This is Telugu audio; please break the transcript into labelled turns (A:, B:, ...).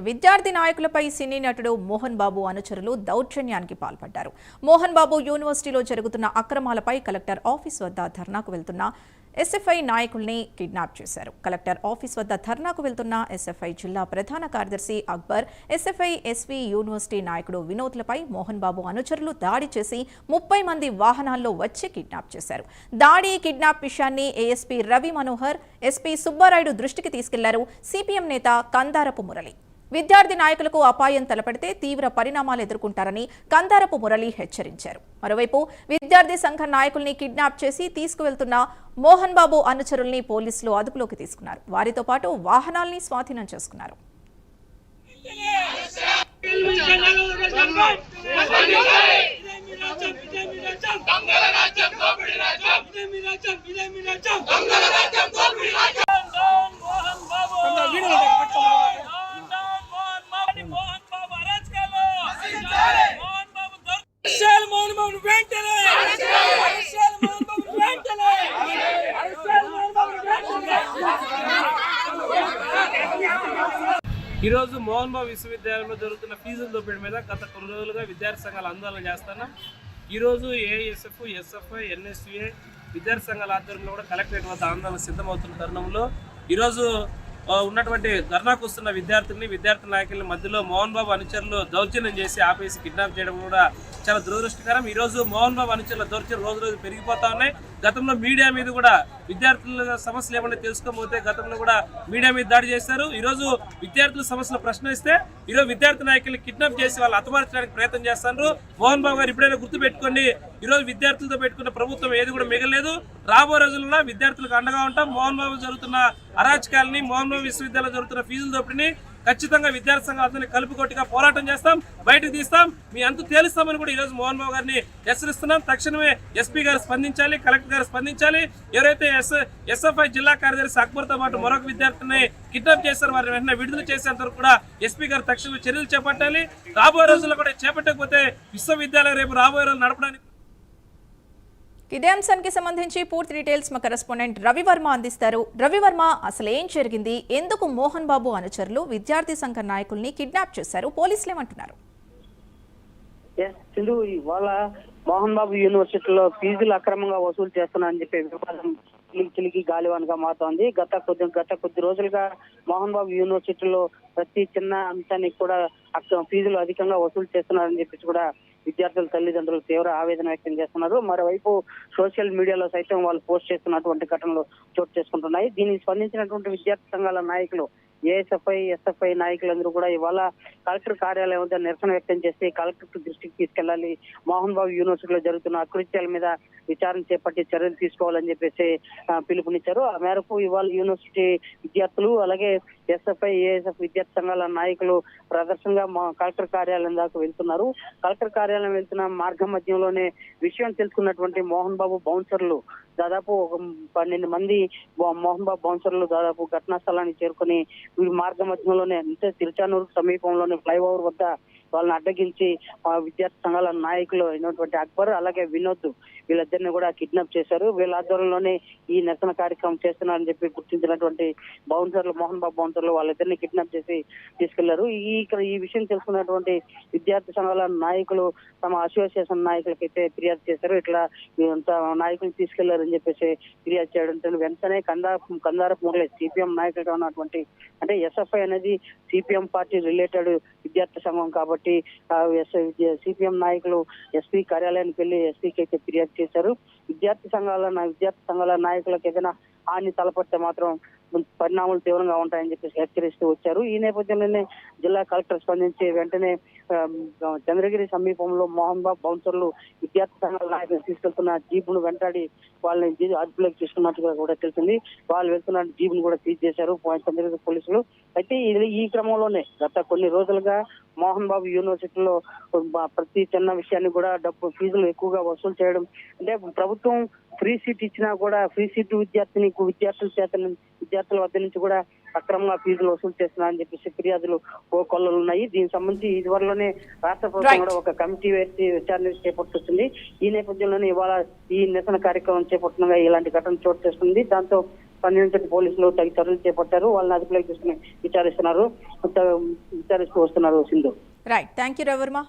A: విద్యార్థి నాయకులపై సినీ నటుడు మోహన్ బాబు అనుచరులు దౌర్జన్యానికి పాల్పడ్డారు. మోహన్ బాబు యూనివర్సిటీలో జరుగుతున్న అక్రమాలపై కలెక్టర్ ఆఫీస్ వద్ద ధర్నాకు వెళ్తున్న ఎస్ఎఫ్ఐ నాయకుల్ని కిడ్నాప్ చేశారు. కలెక్టర్ ఆఫీస్ వద్ద ధర్నాకు వెళ్తున్న ఎస్ఎఫ్ఐ జిల్లా ప్రధాన కార్యదర్శి అక్బర్, ఎస్ఎఫ్ఐ ఎస్వి యూనివర్సిటీ నాయకుడు వినోద్లపై మోహన్ బాబు అనుచరులు దాడి చేసి 30 మంది వాహనాల్లో వచ్చి కిడ్నాప్ చేశారు. దాడి, కిడ్నాప్ విషయాన్ని ఏఎస్పీ రవి మనోహర్, ఎస్పీ సుబ్బారాయుడు దృష్టికి తీసుకెళ్లారు సిపిఎం నేత కందారపు మురళి. విద్యార్థి నాయకులకు అపాయం తలపెడితే తీవ్ర పరిణామాలు ఎదుర్కొంటారని కందారపు మురళి హెచ్చరించారు. మరోవైపు విద్యార్థి సంఘ నాయకుల్ని కిడ్నాప్ చేసి తీసుకువెళ్తున్న మోహన్ బాబు అనుచరుల్ని పోలీసులు అదుపులోకి తీసుకున్నారు. వారితో పాటు వాహనాల్ని స్వాధీనం చేసుకున్నారు.
B: ఈరోజు మోహన్ బాబు విశ్వవిద్యాలయంలో జరుగుతున్న ఫీజుల దోపిడీ మీద గత కొన్ని రోజులుగా విద్యార్థి సంఘాలు ఆందోళన చేస్తున్నాం. ఈరోజు ఏఎస్ఎఫ్, ఎస్ఎఫ్ఐ, ఎన్ఎస్యుఏ విద్యార్థి సంఘాల ఆధ్వర్యంలో కూడా కలెక్టరేట్ వద్ద ఆందోళన సిద్ధమవుతున్న తరుణంలో ఈరోజు ఉన్నటువంటి ధర్నాకు వస్తున్న విద్యార్థి నాయకుల మధ్యలో మోహన్ బాబు అనుచరులు దౌర్జన్యం చేసి ఆపేసి కిడ్నాప్ చేయడం కూడా చాలా దురదృష్టకరం. ఈరోజు మోహన్ బాబు అనుచరుల దౌర్జన్యం రోజు రోజు పెరిగిపోతా ఉన్నాయి. గతంలో మీడియా మీద కూడా విద్యార్థుల సమస్యలు ఏమన్నా తెలుసుకోకపోతే గతంలో కూడా మీడియా మీద దాడి చేశారు. ఈరోజు విద్యార్థుల సమస్యలు ప్రశ్నిస్తే ఈరోజు విద్యార్థి నాయకులు కిడ్నాప్ చేసి వాళ్ళు హతమార్చడానికి ప్రయత్నం చేస్తున్నారు. మోహన్ బాబు గారు ఇప్పుడైనా గుర్తుపెట్టుకోండి, ఈరోజు విద్యార్థులతో పెట్టుకున్న ప్రభుత్వం ఏది కూడా మిగలేదు. రాబో రోజుల్లో విద్యార్థులకు అండగా ఉంటాం. మోహన్ బాబు జరుగుతున్న అరాచకాలని, మోహన్ బాబు విశ్వవిద్యాలయంలో జరుగుతున్న ఫీజుల దోపిడిని ఖచ్చితంగా విద్యార్థి సంఘాలతో కలుపుకొట్టిగా పోరాటం చేస్తాం, బయటకు తీస్తాం, మీ అంతు తేలుస్తామని కూడా ఈరోజు మోహన్ బాబు గారిని హెచ్చరిస్తున్నాం. తక్షణమే ఎస్పీ గారు స్పందించాలి, కలెక్టర్ గారు స్పందించాలి. ఎవరైతే ఎస్ఎఫ్ఐ జిల్లా కార్యదర్శి అక్బర్తో పాటు మరొక విద్యార్థిని కిడ్నాప్ చేశారు, వారిని వెంటనే విడుదల చేసేంత వరకు కూడా ఎస్పీ గారు తక్షణమే చర్యలు చేపట్టాలి. రాబోయే రోజుల్లో కూడా చేపట్టకపోతే విశ్వవిద్యాలయం రేపు రాబోయే రోజులు నడపడానికి.
A: ఇదే అంశానికి సంబంధించి పూర్తి డీటెయిల్స్ మా కరెస్పాండెంట్ రవివర్మ అందిస్తారు. రవివర్మ, అసలు ఏం జరిగింది? ఎందుకు మోహన్ బాబు అనుచరులు విద్యార్థి సంఘ నాయకుల్ని కిడ్నాప్ చేశారు? పోలీసులు ఏమంటున్నారు?
C: ఇవాళ మోహన్ బాబు యూనివర్సిటీలో ఫీజులు అక్రమంగా వసూలు చేస్తున్నారని చెప్పి వివాదం చిలికి గాలివాన్గా మారుతోంది. గత కొద్ది రోజులుగా మోహన్ బాబు యూనివర్సిటీలో ప్రతి చిన్న అంశానికి కూడా ఫీజులు అధికంగా వసూలు చేస్తున్నారని చెప్పేసి కూడా విద్యార్థుల తల్లిదండ్రులు తీవ్ర ఆవేదన వ్యక్తం చేస్తున్నారు. మరోవైపు సోషల్ మీడియాలో సైతం వాళ్ళు పోస్ట్ చేస్తున్నటువంటి ఘటనలు చోటు చేసుకుంటున్నాయి. దీనికి స్పందించినటువంటి విద్యార్థి సంఘాల నాయకులు, ఏఎస్ఎఫ్ఐ, ఎస్ఎఫ్ఐ నాయకులందరూ కూడా ఇవాళ కలెక్టర్ కార్యాలయం వద్ద నిరసన వ్యక్తం చేసి కలెక్టర్ దృష్టికి తీసుకెళ్లాలి, మోహన్ బాబు యూనివర్సిటీలో జరుగుతున్న అకృత్యాల మీద విచారణ చేపట్టి చర్యలు తీసుకోవాలని చెప్పేసి పిలుపునిచ్చారు. ఆ మేరకు ఇవాళ యూనివర్సిటీ విద్యార్థులు అలాగే ఎస్ఎఫ్ఐ, ఏఎస్ఎఫ్ విద్యార్థి సంఘాల నాయకులు ప్రదర్శనగా కలెక్టర్ కార్యాలయం దాకా వెళ్తున్నారు. కలెక్టర్ కార్యాలయం వెళ్తున్న మార్గం మధ్యంలోనే విషయం తెలుసుకున్నటువంటి మోహన్ బాబు బౌన్సర్లు దాదాపు 12 మంది మోహన్ బాబు బౌన్సర్లు దాదాపు ఘటనా స్థలానికి చేరుకుని మార్గ మధ్యంలోనే అంటే తిరుచానూరు సమీపంలోని ఫ్లైఓవర్ వద్ద వాళ్ళని అడ్డగించి విద్యార్థి సంఘాల నాయకులు అయినటువంటి అక్బర్ అలాగే వినోద్ వీళ్ళిద్దరిని కూడా కిడ్నాప్ చేశారు. వీళ్ళ ఆధ్వర్యంలోనే ఈ నిరసన కార్యక్రమం చేస్తున్నారని చెప్పి గుర్తించినటువంటి బౌన్సర్లు, మోహన్ బాబు బౌన్సర్లు వాళ్ళిద్దరిని కిడ్నాప్ చేసి తీసుకెళ్లారు. ఈ విషయం తెలుసుకున్నటువంటి విద్యార్థి సంఘాల నాయకులు తమ అసోసియేషన్ నాయకులకైతే ఫిర్యాదు చేశారు. ఇట్లా నాయకులు తీసుకెళ్లారని చెప్పేసి ఫిర్యాదు చేయడంతో వెంటనే కందారపు మురళి, సిపిఎం నాయకులుగా ఉన్నటువంటి, అంటే ఎస్ఎఫ్ఐ అనేది సిపిఎం పార్టీ రిలేటెడ్ విద్యార్థి సంఘం కాబట్టి సిపిఎం నాయకులు ఎస్పీ కార్యాలయానికి వెళ్లి ఎస్పీకి అయితే ఫిర్యాదు చేశారు. విద్యార్థి సంఘాల నాయకులకు ఏదైనా హాని తలపడితే మాత్రం పరిణామాలు తీవ్రంగా ఉంటాయని చెప్పేసి హెచ్చరిస్తూ వచ్చారు. ఈ నేపథ్యంలోనే జిల్లా కలెక్టర్ స్పందించి వెంటనే చంద్రగిరి సమీపంలో మోహన్ బాబు బౌన్సర్లు విద్యార్థి సంఘాల నాయకులు తీసుకెళ్తున్న జీబును వెంటాడి వాళ్ళని అదుపులోకి తీసుకున్నట్టుగా కూడా తెలిసింది. వాళ్ళు వెళ్తున్న జీబును కూడా సీజ్ చేశారు చంద్రగిరి పోలీసులు. అయితే ఈ క్రమంలోనే గత కొన్ని రోజులుగా మోహన్ బాబు యూనివర్సిటీలో ప్రతి చిన్న విషయాన్ని కూడా ఫీజులు ఎక్కువగా వసూలు చేయడం, అంటే ప్రభుత్వం ఫ్రీ సీట్ ఇచ్చినా కూడా ఫ్రీ సీట్ విద్యార్థుల వద్ద నుంచి కూడా అక్రమంగా ఫీజులు వసూలు చేస్తున్నారని చెప్పేసి ఫిర్యాదులు కొల్లలు ఉన్నాయి. దీనికి సంబంధించి ఇదివరలోనే రాష్ట్ర ప్రభుత్వం కూడా ఒక కమిటీ వేసి విచారణ చేపడుతుంది. ఈ నేపథ్యంలోనే ఇవాళ ఈ నిరసన కార్యక్రమం చేపడుతుండగా ఇలాంటి ఘటన చోటు చేస్తుంది. దాంతో స్పందించిన పోలీసులు తగిన చర్యలు చేపట్టారు. వాళ్ళని అదుపులోకి తీసుకుని విచారిస్తూ వస్తున్నారు Sindhu.
A: Right, thank you Ravi Varma.